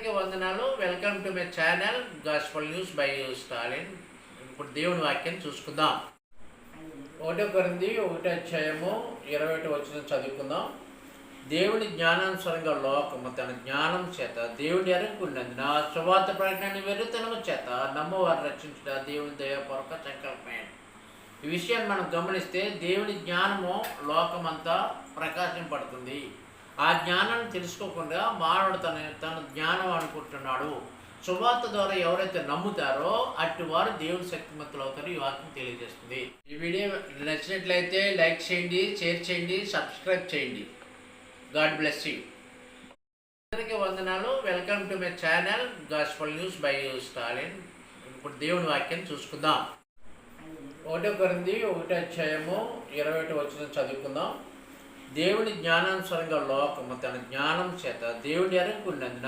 అందరికీ వందనాలు. Welcome to my channel gospel news by Stalin. ఇప్పుడు దేవుని వాక్యం చూసుకుందాం. 1 కొరింథీ 1:21 చదువుకుందాం. దేవుని జ్ఞానానుసారంగా లోకము తన జ్ఞానం చేత దేవుని ఎరుగుకున్నందున సువార్త ప్రకటన వెర్రితనము చేత నమ్మవారు రక్షించుట దేవుని దయాపూర్వక సంకల్పమే. ఈ విషయాన్ని మనం గమనిస్తే దేవుని జ్ఞానము లోకమంతా ప్రకాశింపడుతుంది. ఆ జ్ఞానాన్ని తెలుసుకోకుండా మానవుడు తన జ్ఞానం అనుకుంటున్నాడు. సువార్త ద్వారా ఎవరైతే నమ్ముతారో అట్టి వారు దేవుని శక్తిమంతులు అవుతారు. ఈ వాక్యం తెలియజేస్తుంది. ఈ వీడియో నచ్చినట్లయితే లైక్ చేయండి, షేర్ చేయండి, సబ్స్క్రైబ్ చేయండి. God bless you. అందరికీ వందనాలు. Welcome to my channel gospel news by Stalin. ఇప్పుడు దేవుని వాక్యం చూసుకుందాం. 1 కొరింథీ 1:21 చదువుకుందాం. దేవుని జ్ఞానానుసారంగా లోకము తన జ్ఞానం చేత దేవుని ఎరుగుకున్నందున